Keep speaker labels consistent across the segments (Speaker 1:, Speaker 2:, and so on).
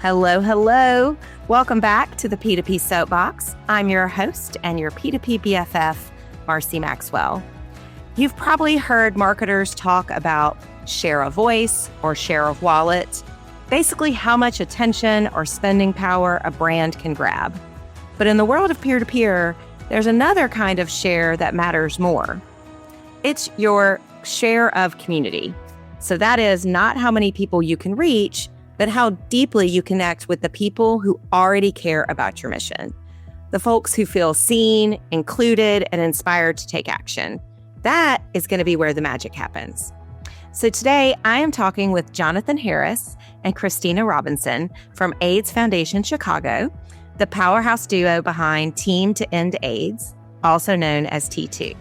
Speaker 1: Hello, hello. Welcome back to the P2P Soap Box. I'm your host and your P2P BFF, Marcie Maxwell. You've probably heard marketers talk about share of voice or share of wallet, basically how much attention or spending power a brand can grab. But in the world of peer-to-peer, there's another kind of share that matters more. It's your share of community. So that is not how many people you can reach, but how deeply you connect with the people who already care about your mission. The folks who feel seen, included, and inspired to take action. That is going to be where the magic happens. So today I am talking with Jonathan Harris and Christina Robinson from AIDS Foundation Chicago, the powerhouse duo behind Team to End AIDS, also known as T2.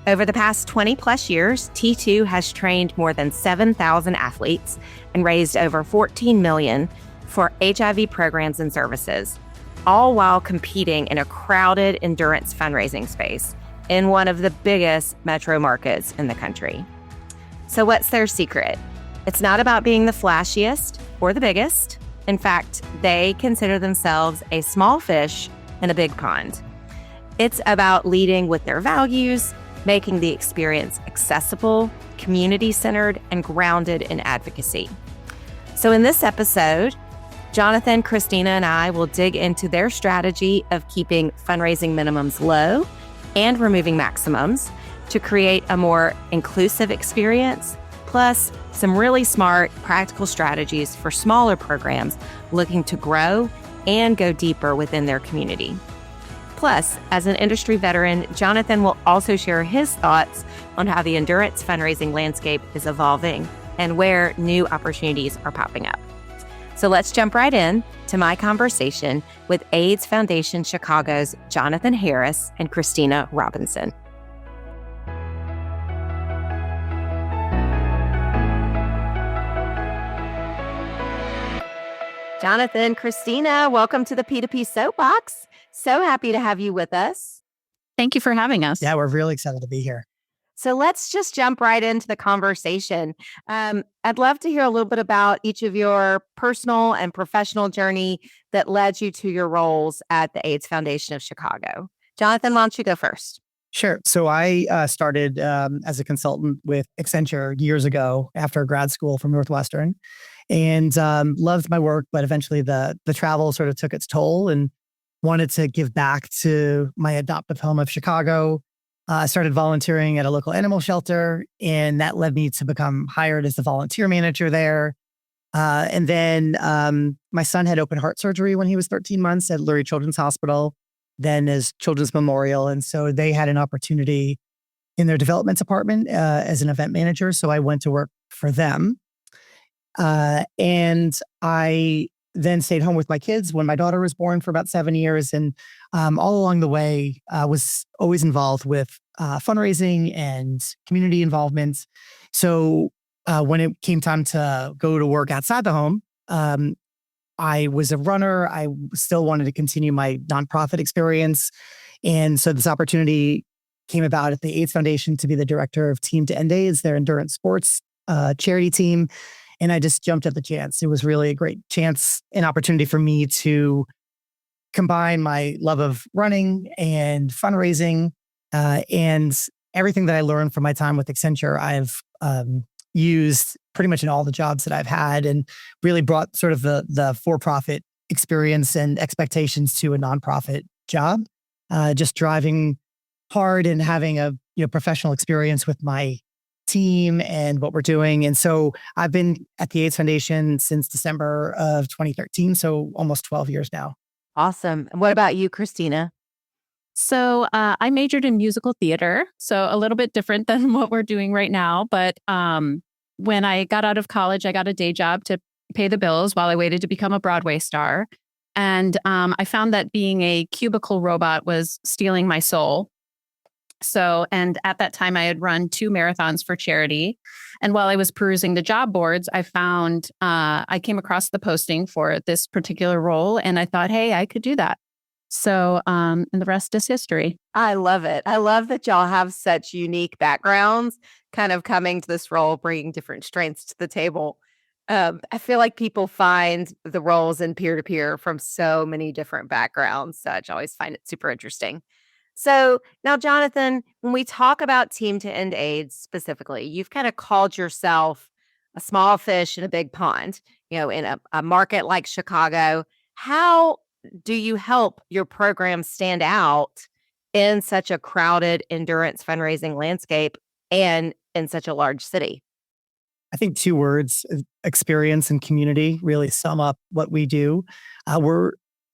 Speaker 1: Over the past 20 plus years, T2 has trained more than 7,000 athletes and raised over $14 million for HIV programs and services, all while competing in a crowded endurance fundraising space in one of the biggest metro markets in the country. So what's their secret? It's not about being the flashiest or the biggest. In fact, they consider themselves a small fish in a big pond. It's about leading with their values, making the experience accessible, community-centered, and grounded in advocacy. So in this episode, Jonathan, Christina, and I will dig into their strategy of keeping fundraising minimums low and removing maximums to create a more inclusive experience, plus some really smart, practical strategies for smaller programs looking to grow and go deeper within their community. Plus, as an industry veteran, Jonathan will also share his thoughts on how the endurance fundraising landscape is evolving and where new opportunities are popping up. So let's jump right in to my conversation with AIDS Foundation Chicago's Jonathan Harris and Christina Robinson. Jonathan, Christina, welcome to the P2P Soap Box. So happy to have you with us.
Speaker 2: Thank you for having us.
Speaker 3: Yeah, we're really excited to be here.
Speaker 1: So let's just jump right into the conversation. I'd love to hear a little bit about each of your personal and professional journey that led you to your roles at the AIDS Foundation of Chicago. Jonathan, why don't you go first?
Speaker 3: Sure. So I started as a consultant with Accenture years ago after grad school from Northwestern, and loved my work, but eventually the travel sort of took its toll and wanted to give back to my adoptive home of Chicago. I started volunteering at a local animal shelter, and that led me to become hired as the volunteer manager there. And then my son had open heart surgery when he was 13 months at Lurie Children's Hospital, then as Children's Memorial. And so they had an opportunity in their development department as an event manager. So I went to work for them. And I then stayed home with my kids when my daughter was born for about 7 years. And all along the way, was always involved with fundraising and community involvement. So when it came time to go to work outside the home, I was a runner. I still wanted to continue my nonprofit experience. And so this opportunity came about at the AIDS Foundation to be the director of Team to End AIDS, their endurance sports charity team. And I just jumped at the chance. It was really a great chance, an opportunity for me to combine my love of running and fundraising and everything that I learned from my time with Accenture. I've used pretty much in all the jobs that I've had, and really brought sort of the for-profit experience and expectations to a nonprofit job. Just driving hard and having a professional experience with my team and what we're doing. And so I've been at the AIDS Foundation since December of 2013, so almost 12 years now.
Speaker 1: Awesome. And what about you, Christina?
Speaker 2: So I majored in musical theater, so a little bit different than what we're doing right now. But when I got out of college, I got a day job to pay the bills while I waited to become a Broadway star. And I found that being a cubicle robot was stealing my soul. So, and at that time I had run 2 marathons for charity. And while I was perusing the job boards, I found, I came across the posting for this particular role, and I thought, hey, I could do that. So, and the rest is history.
Speaker 1: I love it. I love that y'all have such unique backgrounds, kind of coming to this role, bringing different strengths to the table. I feel like people find the roles in peer-to-peer from so many different backgrounds, such. I always find it super interesting. So now, Jonathan, when we talk about team to end AIDS specifically, you've kind of called yourself a small fish in a big pond, in a market like Chicago. How do you help your program stand out in such a crowded endurance fundraising landscape and in such a large city?
Speaker 3: I think two words, experience and community, really sum up what we do.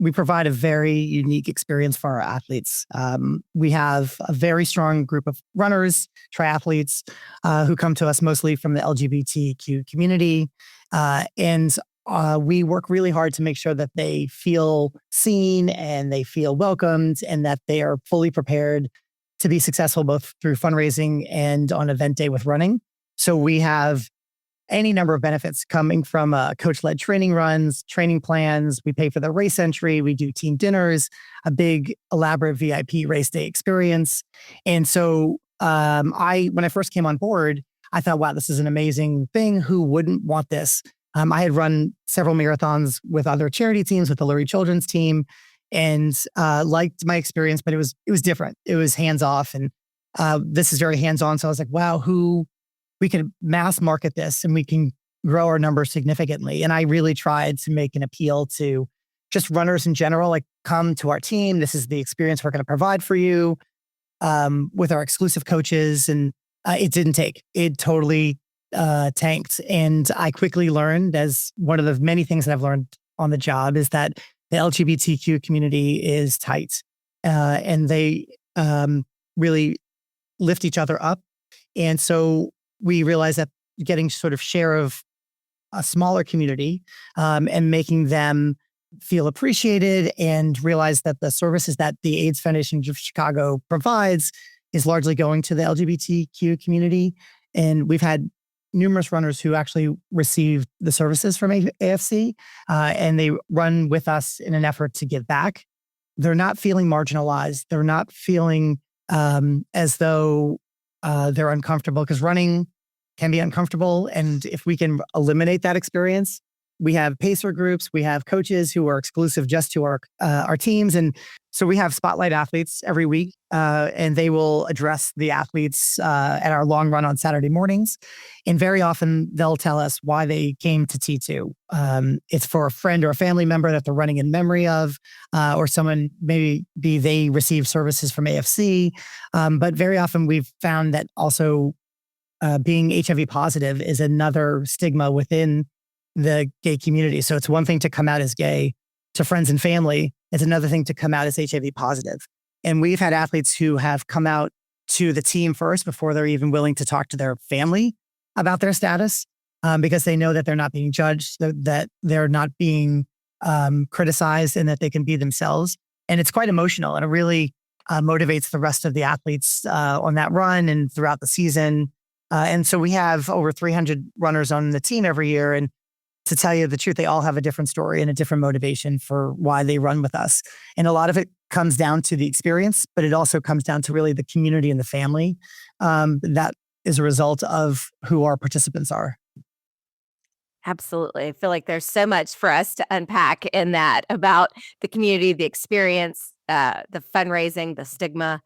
Speaker 3: We provide a very unique experience for our athletes. We have a very strong group of runners, triathletes, who come to us mostly from the LGBTQ community. And we work really hard to make sure that they feel seen and they feel welcomed and that they are fully prepared to be successful both through fundraising and on event day with running. So we have any number of benefits coming from coach-led training runs, training plans. We pay for the race entry. We do team dinners, a big elaborate VIP race day experience. And so when I first came on board, I thought, wow, this is an amazing thing. Who wouldn't want this? I had run several marathons with other charity teams, with the Lurie Children's team, and liked my experience, but it was different. It was hands-off, and this is very hands-on. So I was like, wow, we can mass market this and we can grow our numbers significantly. And I really tried to make an appeal to just runners in general, like, come to our team. This is the experience we're going to provide for you with our exclusive coaches. And it didn't take. It totally tanked. And I quickly learned, as one of the many things that I've learned on the job, is that the LGBTQ community is tight and they really lift each other up. And so we realized that getting sort of share of a smaller community and making them feel appreciated and realize that the services that the AIDS Foundation of Chicago provides is largely going to the LGBTQ community. And we've had numerous runners who actually received the services from AFC and they run with us in an effort to give back. They're not feeling marginalized. They're not feeling as though they're uncomfortable, because running can be uncomfortable. And if we can eliminate that experience, we have pacer groups, we have coaches who are exclusive just to our teams. And so we have spotlight athletes every week, and they will address the athletes at our long run on Saturday mornings. And very often they'll tell us why they came to T2. It's for a friend or a family member that they're running in memory of, or someone, maybe they receive services from AFC. But very often we've found that also being HIV positive is another stigma within the gay community. So it's one thing to come out as gay to friends and family. It's another thing to come out as HIV positive. And we've had athletes who have come out to the team first before they're even willing to talk to their family about their status, because they know that they're not being judged, that they're not being criticized, and that they can be themselves. And it's quite emotional, and it really motivates the rest of the athletes on that run and throughout the season. And so we have over 300 runners on the team every year. And to tell you the truth, they all have a different story and a different motivation for why they run with us. And a lot of it comes down to the experience, but it also comes down to really the community and the family that is a result of who our participants are.
Speaker 1: Absolutely. I feel like there's so much for us to unpack in that, about the community, the experience, the fundraising, the stigma.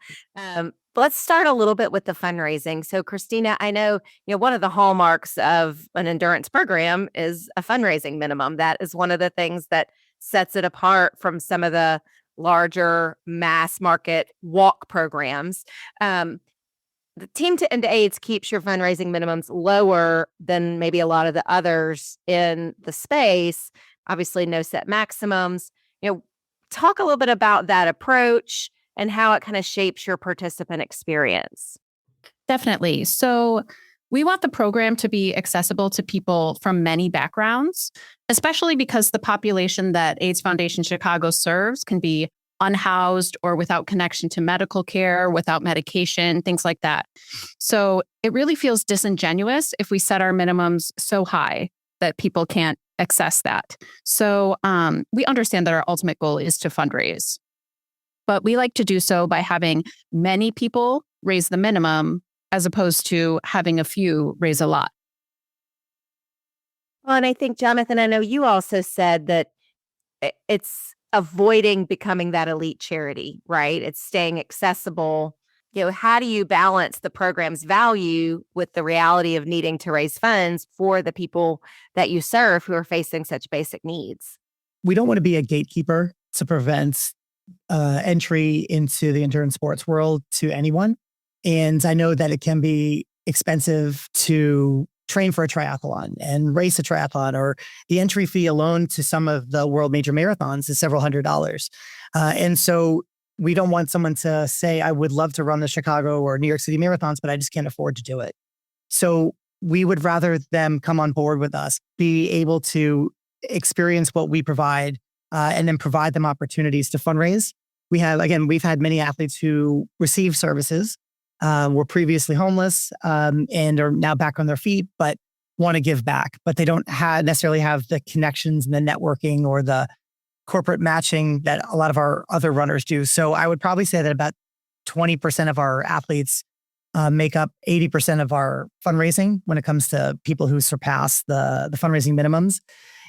Speaker 1: Let's start a little bit with the fundraising. So, Christina, I know, one of the hallmarks of an endurance program is a fundraising minimum. That is one of the things that sets it apart from some of the larger mass market walk programs. The Team to End AIDS keeps your fundraising minimums lower than maybe a lot of the others in the space. Obviously, no set maximums. Talk a little bit about that approach and how it kind of shapes your participant experience.
Speaker 2: Definitely. So we want the program to be accessible to people from many backgrounds, especially because the population that AIDS Foundation Chicago serves can be unhoused or without connection to medical care, without medication, things like that. So it really feels disingenuous if we set our minimums so high that people can't access that. So we understand that our ultimate goal is to fundraise, but we like to do so by having many people raise the minimum as opposed to having a few raise a lot.
Speaker 1: Well, and I think, Jonathan, I know you also said that it's avoiding becoming that elite charity, right? It's staying accessible. How do you balance the program's value with the reality of needing to raise funds for the people that you serve who are facing such basic needs?
Speaker 3: We don't want to be a gatekeeper to prevent entry into the endurance sports world to anyone. And I know that it can be expensive to train for a triathlon and race a triathlon, or the entry fee alone to some of the world major marathons is several $100s. And so we don't want someone to say, I would love to run the Chicago or New York City marathons, but I just can't afford to do it. So we would rather them come on board with us, be able to experience what we provide, and then provide them opportunities to fundraise. We've had many athletes who receive services, were previously homeless, and are now back on their feet, but want to give back, but they don't necessarily have the connections and the networking or the corporate matching that a lot of our other runners do. So I would probably say that about 20% of our athletes make up 80% of our fundraising when it comes to people who surpass the fundraising minimums.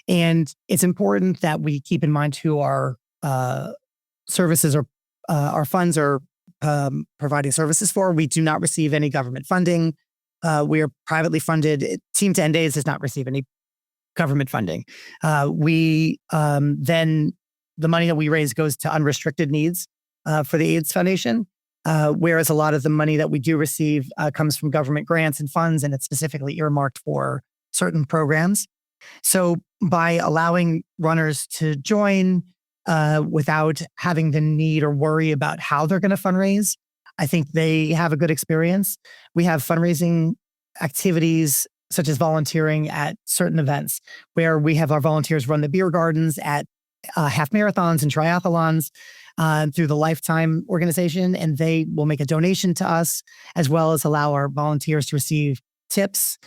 Speaker 3: And it's important that we keep in mind who our services or our funds are providing services for. We do not receive any government funding. We are privately funded. Team to End AIDS does not receive any government funding. We then the money that we raise goes to unrestricted needs for the AIDS Foundation, whereas a lot of the money that we do receive comes from government grants and funds, and it's specifically earmarked for certain programs. So by allowing runners to join without having the need or worry about how they're going to fundraise, I think they have a good experience. We have fundraising activities such as volunteering at certain events where we have our volunteers run the beer gardens at half marathons and triathlons through the Lifetime organization, and they will make a donation to us as well as allow our volunteers to receive tips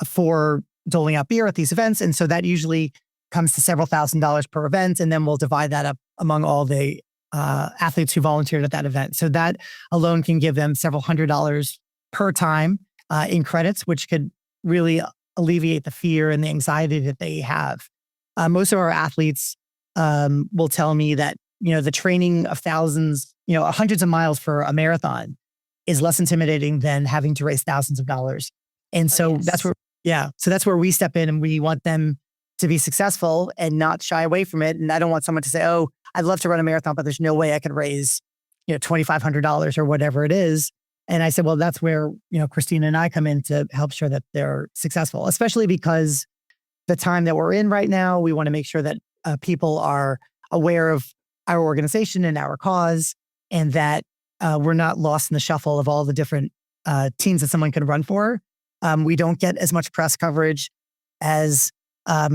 Speaker 3: for doling out beer at these events. And so that usually comes to several $1,000s per event. And then we'll divide that up among all the athletes who volunteered at that event. So that alone can give them several $100s per time in credits, which could really alleviate the fear and the anxiety that they have. Most of our athletes will tell me that, the training of thousands, hundreds of miles for a marathon is less intimidating than having to raise thousands of dollars. And so that's where we step in, and we want them to be successful and not shy away from it. And I don't want someone to say, oh, I'd love to run a marathon, but there's no way I could raise, $2,500 or whatever it is. And I said, well, that's where, Christina and I come in to help sure that they're successful, especially because the time that we're in right now, we want to make sure that people are aware of our organization and our cause, and that we're not lost in the shuffle of all the different teams that someone can run for. We don't get as much press coverage as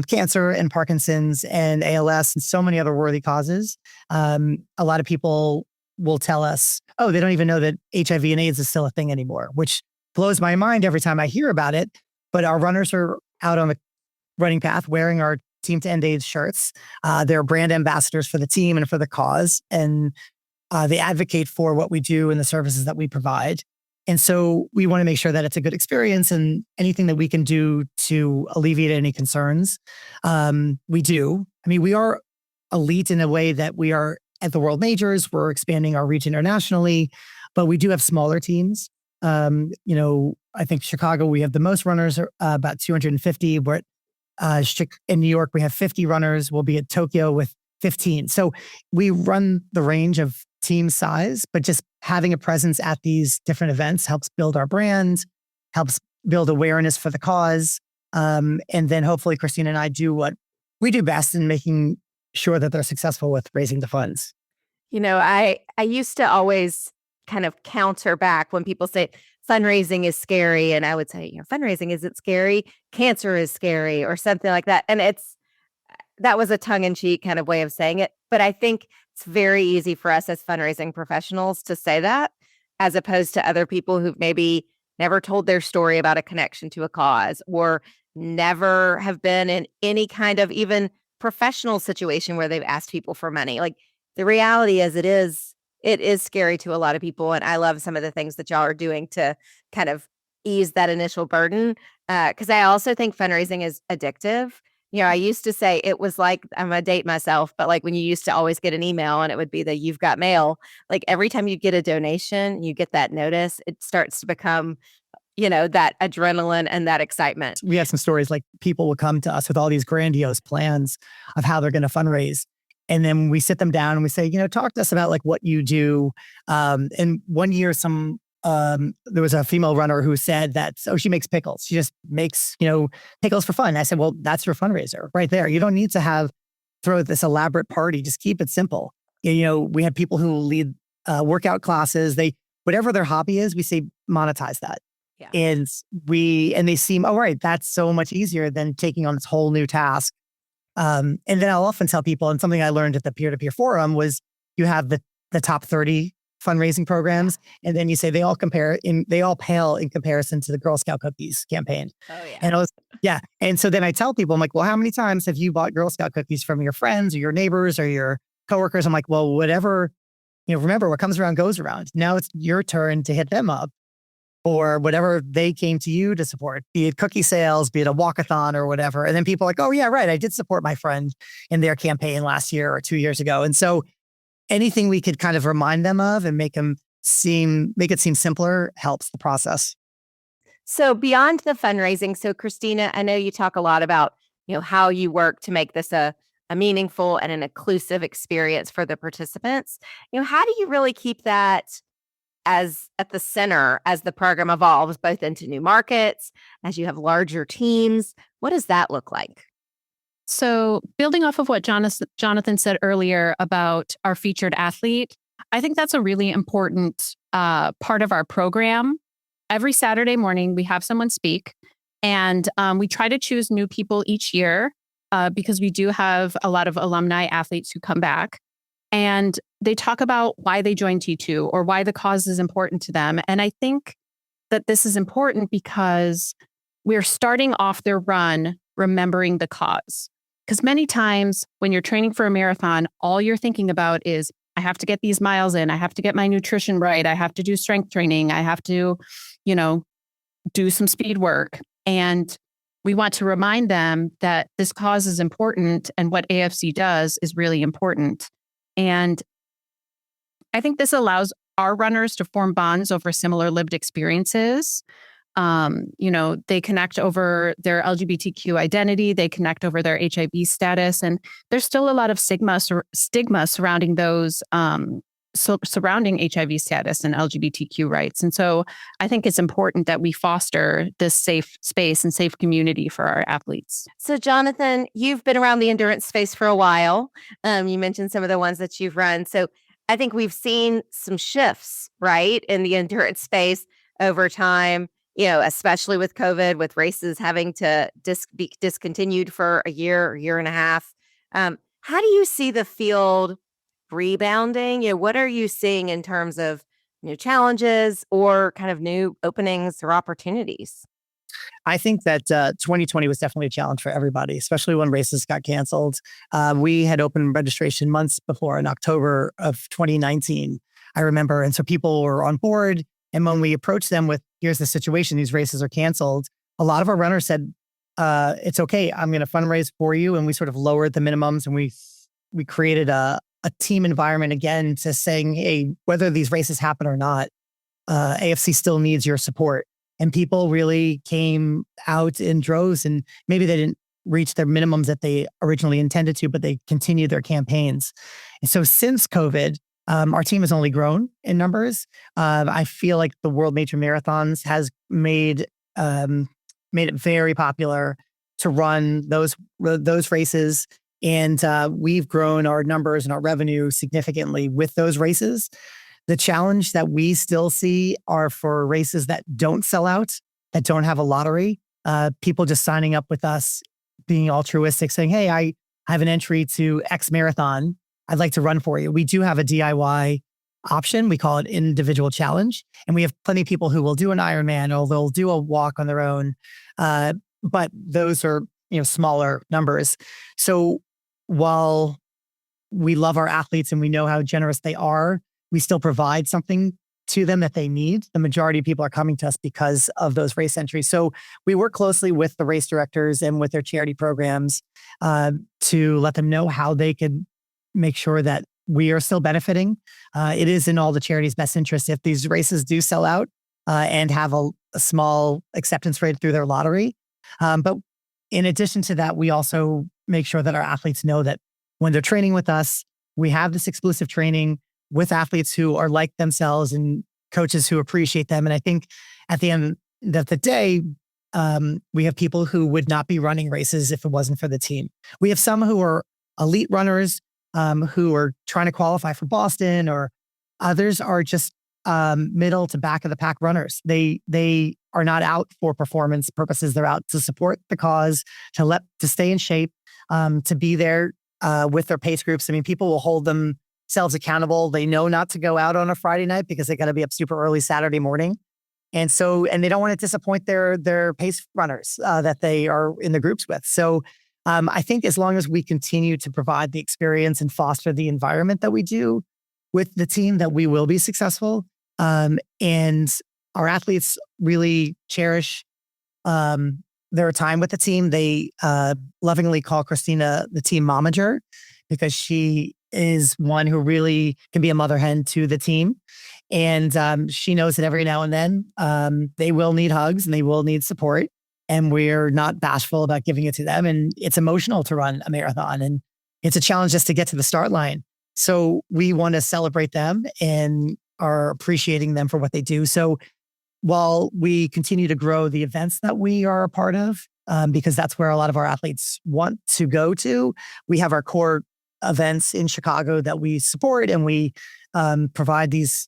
Speaker 3: cancer and Parkinson's and ALS and so many other worthy causes. A lot of people will tell us, oh, they don't even know that HIV and AIDS is still a thing anymore, which blows my mind every time I hear about it. But our runners are out on the running path wearing our Team to End AIDS shirts. They're brand ambassadors for the team and for the cause. And they advocate for what we do and the services that we provide. And so we want to make sure that it's a good experience, and anything that we can do to alleviate any concerns, we do. I mean, we are elite in a way that we are at the world majors. We're expanding our reach internationally, but we do have smaller teams. I think Chicago, we have the most runners, about 250. We're in New York, we have 50 runners. We'll be at Tokyo with 15. So we run the range of team size, but just having a presence at these different events helps build our brand, helps build awareness for the cause. And then hopefully Christina and I do what we do best in making sure that they're successful with raising the funds.
Speaker 1: I used to always kind of counter back when people say fundraising is scary. And I would say, fundraising isn't scary. Cancer is scary, or something like that. And that was a tongue-in-cheek kind of way of saying it. But I think it's very easy for us as fundraising professionals to say that, as opposed to other people who've maybe never told their story about a connection to a cause, or never have been in any kind of even professional situation where they've asked people for money. Like, the reality is, it is scary to a lot of people. And I love some of the things that y'all are doing to kind of ease that initial burden. Because I also think fundraising is addictive. I used to say it was like, I'm going to date myself, but like when you used to always get an email and it would be the "you've got mail," like every time you get a donation, you get that notice, it starts to become, that adrenaline and that excitement.
Speaker 3: We had some stories like people would come to us with all these grandiose plans of how they're going to fundraise. And then we sit them down and we say, talk to us about like what you do. And one year, there was a female runner who said that, she makes pickles. She just makes, pickles for fun. I said, well, that's your fundraiser right there. You don't need to throw this elaborate party. Just keep it simple. We have people who lead workout classes. Whatever their hobby is, we say monetize that.
Speaker 1: Yeah.
Speaker 3: And they seem, oh, right, that's so much easier than taking on this whole new task. And then I'll often tell people, and something I learned at the peer-to-peer forum was you have the top 30 fundraising programs, and then you say they all pale in comparison to the Girl Scout cookies campaign.
Speaker 1: Oh yeah.
Speaker 3: And And so then I tell people, I'm like, well, how many times have you bought Girl Scout cookies from your friends or your neighbors or your coworkers? I'm like, well, whatever, remember what comes around goes around. Now it's your turn to hit them up or whatever they came to you to support, be it cookie sales, be it a walkathon or whatever. And then people are like, oh yeah, right, I did support my friend in their campaign last year or 2 years ago. And so anything we could kind of remind them of and make it seem simpler helps the process.
Speaker 1: So beyond the fundraising, so Christina, I know you talk a lot about, how you work to make this a meaningful and an inclusive experience for the participants. How do you really keep that as at the center as the program evolves, both into new markets, as you have larger teams? What does that look like?
Speaker 2: So building off of what Jonathan said earlier about our featured athlete, I think that's a really important part of our program. Every Saturday morning, we have someone speak, and we try to choose new people each year because we do have a lot of alumni athletes who come back. And they talk about why they joined T2 or why the cause is important to them. And I think that this is important because we're starting off their run remembering the cause. Because many times when you're training for a marathon, all you're thinking about is, I have to get these miles in. I have to get my nutrition right. I have to do strength training. I have to, do some speed work. And we want to remind them that this cause is important and what AFC does is really important. And I think this allows our runners to form bonds over similar lived experiences. They connect over their LGBTQ identity, they connect over their HIV status, and there's still a lot of stigma surrounding those, surrounding HIV status and LGBTQ rights. And so I think it's important that we foster this safe space and safe community for our athletes.
Speaker 1: So Jonathan, you've been around the endurance space for a while. You mentioned some of the ones that you've run. So I think we've seen some shifts, right, in the endurance space over time, especially with COVID, with races having to be discontinued for a year or year and a half. How do you see the field rebounding? What are you seeing in terms of new challenges or kind of new openings or opportunities?
Speaker 3: I think that 2020 was definitely a challenge for everybody, especially when races got canceled. We had opened registration months before in October of 2019, I remember. And so people were on board. And when we approached them with, here's the situation, these races are canceled, a lot of our runners said, it's okay, I'm going to fundraise for you. And we sort of lowered the minimums and we created a team environment again to saying, hey, whether these races happen or not, AFC still needs your support. And people really came out in droves, and maybe they didn't reach their minimums that they originally intended to, but they continued their campaigns. And so since COVID, our team has only grown in numbers. I feel like the World Major Marathons has made it very popular to run those races. And we've grown our numbers and our revenue significantly with those races. The challenge that we still see are for races that don't sell out, that don't have a lottery. People just signing up with us, being altruistic, saying, hey, I have an entry to X marathon. I'd like to run for you. We do have a DIY option. We call it individual challenge. And we have plenty of people who will do an Ironman or they'll do a walk on their own. But those are, smaller numbers. So while we love our athletes and we know how generous they are, we still provide something to them that they need. The majority of people are coming to us because of those race entries. So we work closely with the race directors and with their charity programs to let them know how they could make sure that we are still benefiting. It is in all the charities' best interest if these races do sell out and have a small acceptance rate through their lottery. But in addition to that, we also make sure that our athletes know that when they're training with us, we have this exclusive training with athletes who are like themselves and coaches who appreciate them. And I think at the end of the day, we have people who would not be running races if it wasn't for the team. We have some who are elite runners who are trying to qualify for Boston, or others are just middle to back of the pack runners. They are not out for performance purposes. They're out to support the cause, to stay in shape, to be there with their pace groups. I mean, people will hold themselves accountable. They know not to go out on a Friday night because they got to be up super early Saturday morning. And they don't want to disappoint their pace runners that they are in the groups with. So I think as long as we continue to provide the experience and foster the environment that we do with the team, that we will be successful. And our athletes really cherish their time with the team. They lovingly call Christina the team momager because she is one who really can be a mother hen to the team. And she knows that every now and then they will need hugs and they will need support. And we're not bashful about giving it to them. And it's emotional to run a marathon. And it's a challenge just to get to the start line. So we want to celebrate them and are appreciating them for what they do. So while we continue to grow the events that we are a part of, because that's where a lot of our athletes want to go to, we have our core events in Chicago that we support, and we provide these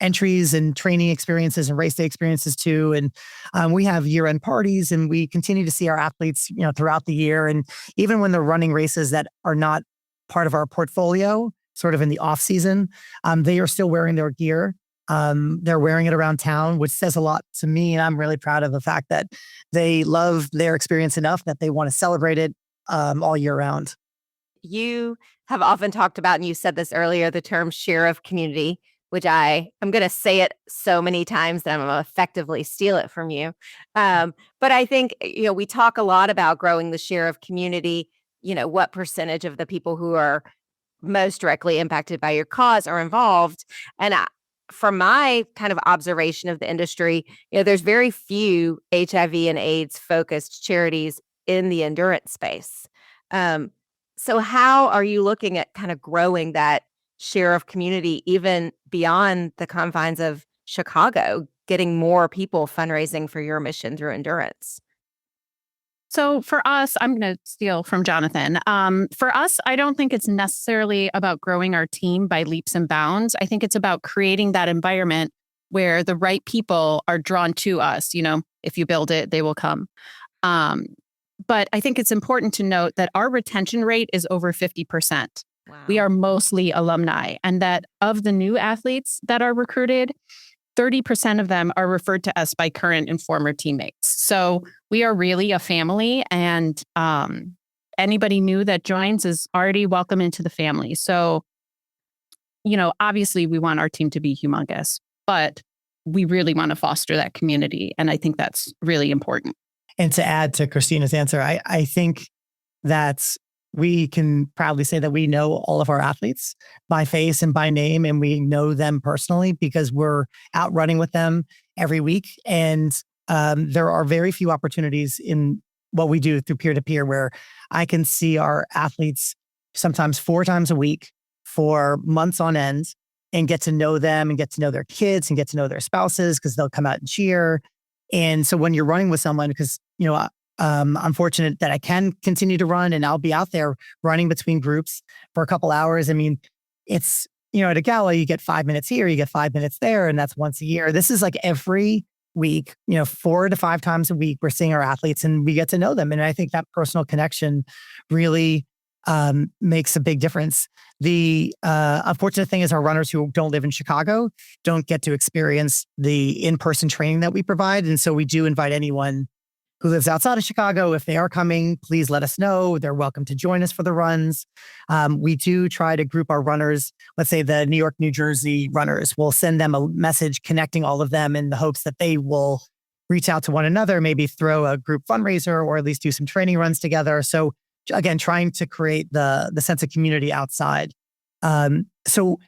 Speaker 3: entries and training experiences and race day experiences too. And we have year-end parties, and we continue to see our athletes, throughout the year. And even when they're running races that are not part of our portfolio, sort of in the off season, they are still wearing their gear. They're wearing it around town, which says a lot to me. And I'm really proud of the fact that they love their experience enough that they want to celebrate it all year round.
Speaker 1: You have often talked about, and you said this earlier, the term share of community, which I'm going to say it so many times that I'm going to effectively steal it from you. But I think, we talk a lot about growing the share of community, what percentage of the people who are most directly impacted by your cause are involved. And from my kind of observation of the industry, there's very few HIV and AIDS focused charities in the endurance space. So how are you looking at kind of growing that share of community, even beyond the confines of Chicago, getting more people fundraising for your mission through endurance?
Speaker 2: So for us, I'm going to steal from Jonathan. For us, I don't think it's necessarily about growing our team by leaps and bounds. I think it's about creating that environment where the right people are drawn to us. If you build it, they will come. But I think it's important to note that our retention rate is over 50%.
Speaker 1: Wow.
Speaker 2: We are mostly alumni, and that of the new athletes that are recruited, 30% of them are referred to us by current and former teammates. So we are really a family, and anybody new that joins is already welcome into the family. So, obviously we want our team to be humongous, but we really want to foster that community. And I think that's really important.
Speaker 3: And to add to Christina's answer, I think that we can proudly say that we know all of our athletes by face and by name, and we know them personally because we're out running with them every week. And there are very few opportunities in what we do through peer-to-peer where I can see our athletes sometimes 4 times a week for months on end and get to know them and get to know their kids and get to know their spouses because they'll come out and cheer. And so when you're running with someone, because, I'm fortunate that I can continue to run and I'll be out there running between groups for a couple hours. I mean, it's, at a gala, you get 5 minutes here, you get 5 minutes there, and that's once a year. This is like every week, 4 to 5 times a week, we're seeing our athletes and we get to know them. And I think that personal connection really makes a big difference. The unfortunate thing is our runners who don't live in Chicago don't get to experience the in-person training that we provide. And so we do invite anyone who lives outside of Chicago, if they are coming, please let us know. They're welcome to join us for the runs. We do try to group our runners. Let's say the New York, New Jersey runners. We'll send them a message connecting all of them in the hopes that they will reach out to one another, maybe throw a group fundraiser or at least do some training runs together. So again, trying to create the sense of community outside. So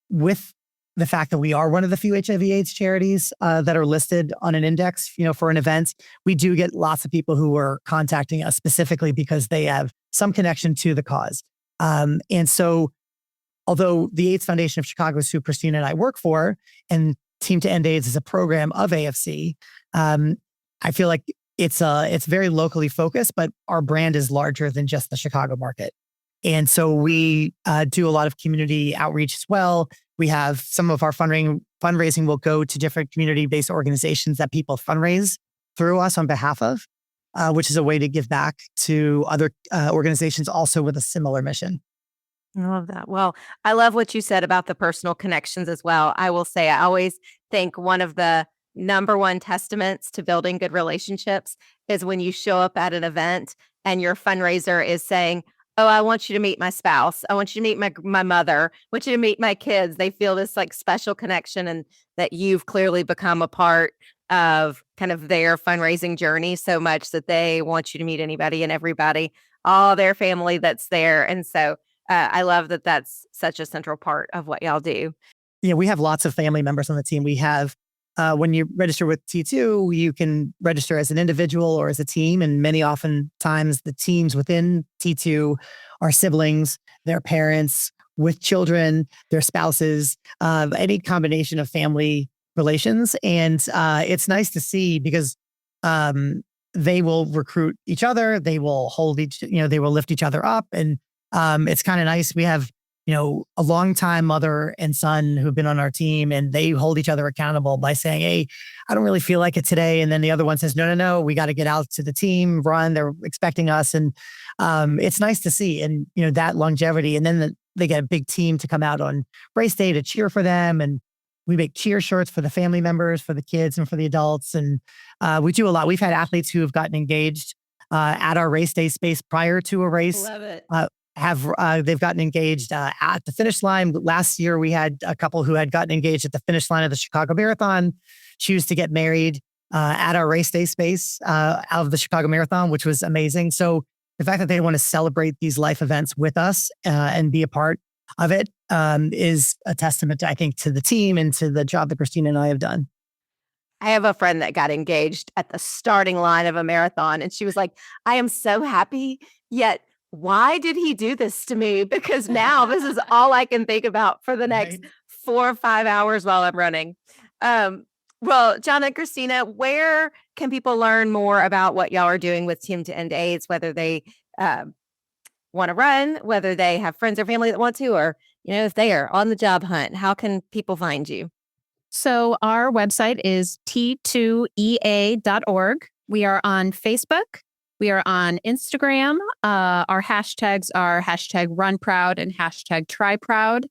Speaker 3: with the fact that we are one of the few HIV/AIDS charities that are listed on an index, for an event, we do get lots of people who are contacting us specifically because they have some connection to the cause. And so, although the AIDS Foundation of Chicago is who Christina and I work for, and Team to End AIDS is a program of AFC, I feel like it's very locally focused, but our brand is larger than just the Chicago market. And so we do a lot of community outreach as well. We have some of our fundraising will go to different community-based organizations that people fundraise through us on behalf of, which is a way to give back to other organizations also with a similar mission.
Speaker 1: I love that. Well, I love what you said about the personal connections as well. I will say, I always think one of the number one testaments to building good relationships is when you show up at an event and your fundraiser is saying, oh, I want you to meet my spouse. I want you to meet my mother. I want you to meet my kids. They feel this like special connection, and that you've clearly become a part of kind of their fundraising journey so much that they want you to meet anybody and everybody, all their family that's there. And so I love that that's such a central part of what y'all do.
Speaker 3: Yeah, we have lots of family members on the team. We have, when you register with T2, you can register as an individual or as a team. And many oftentimes the teams within T2 are siblings, their parents with children, their spouses, any combination of family relations. And it's nice to see because they will recruit each other. They will they will lift each other up. And it's kind of nice. We have a longtime mother and son who've been on our team, and they hold each other accountable by saying, hey, I don't really feel like it today. And then the other one says, no, we got to get out to the team, run. They're expecting us. And it's nice to see. And, that longevity. And then they get a big team to come out on race day to cheer for them. And we make cheer shirts for the family members, for the kids and for the adults. And we do a lot. We've had athletes who have gotten engaged at our race day space prior to a race.
Speaker 1: Love it.
Speaker 3: They've gotten engaged at the finish line. Last year, we had a couple who had gotten engaged at the finish line of the Chicago Marathon choose to get married at our race day space out of the Chicago Marathon, which was amazing. So the fact that they want to celebrate these life events with us and be a part of it is a testament, I think, to the team and to the job that Christina and I have done.
Speaker 1: I have a friend that got engaged at the starting line of a marathon, and she was like, I am so happy, yet why did he do this to me? Because now this is all I can think about for the next 4 or 5 hours while I'm running. Well, John and Christina, where can people learn more about what y'all are doing with Team to End AIDS, whether they want to run, whether they have friends or family that want to, or, if they are on the job hunt, how can people find you?
Speaker 2: So our website is t2ea.org. We are on Facebook. We are on Instagram. Our hashtags are #RunProud and #TryProud.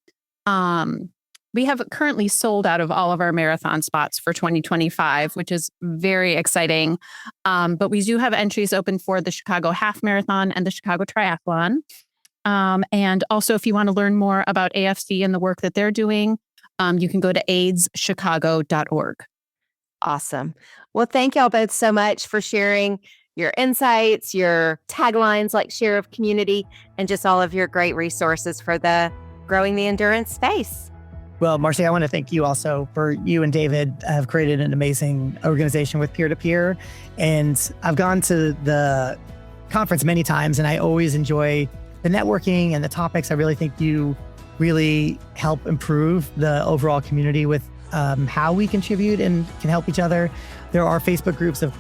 Speaker 2: We have currently sold out of all of our marathon spots for 2025, which is very exciting. But we do have entries open for the Chicago Half Marathon and the Chicago Triathlon. And also, if you want to learn more about AFC and the work that they're doing, you can go to aidschicago.org.
Speaker 1: Awesome. Well, thank y'all both so much for sharing your insights, your taglines like share of community, and just all of your great resources for the growing the endurance space.
Speaker 3: Well, Marcie, I want to thank you also for you and David have created an amazing organization with peer-to-peer. And I've gone to the conference many times, and I always enjoy the networking and the topics. I really think you really help improve the overall community with how we contribute and can help each other. There are Facebook groups of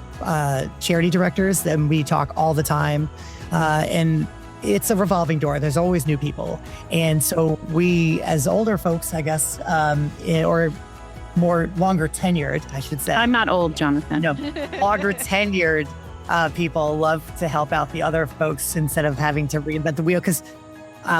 Speaker 3: charity directors, and we talk all the time. And it's a revolving door. There's always new people. And so we, as older folks, I guess, or longer tenured, I should say.
Speaker 2: I'm not old, Jonathan.
Speaker 3: No, longer tenured people love to help out the other folks instead of having to reinvent the wheel. Because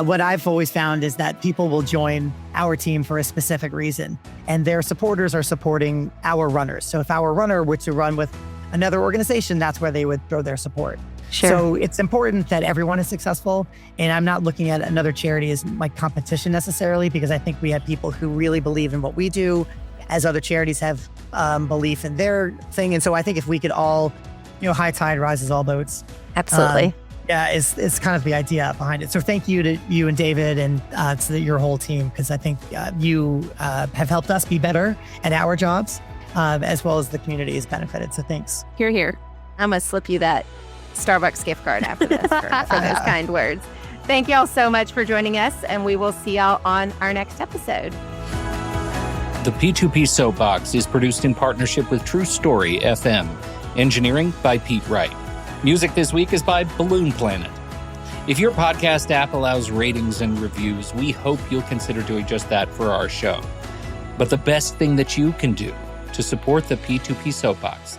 Speaker 3: what I've always found is that people will join our team for a specific reason, and their supporters are supporting our runners. So if our runner were to run with another organization, that's where they would throw their support.
Speaker 1: Sure.
Speaker 3: So it's important that everyone is successful. And I'm not looking at another charity as like competition necessarily, because I think we have people who really believe in what we do, as other charities have belief in their thing. And so I think if we could all, high tide rises all boats.
Speaker 1: Absolutely.
Speaker 3: Is kind of the idea behind it. So thank you to you and David and to your whole team, because I think you have helped us be better at our jobs, as well as the community has benefited. So thanks.
Speaker 1: Hear, hear. I'm going to slip you that Starbucks gift card after this for those kind words. Thank y'all so much for joining us, and we will see y'all on our next episode.
Speaker 4: The P2P Soap Box is produced in partnership with True Story FM. Engineering by Pete Wright. Music this week is by Balloon Planet. If your podcast app allows ratings and reviews, we hope you'll consider doing just that for our show. But the best thing that you can do to support the P2P Soap Box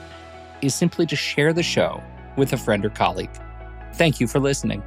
Speaker 4: is simply to share the show with a friend or colleague. Thank you for listening.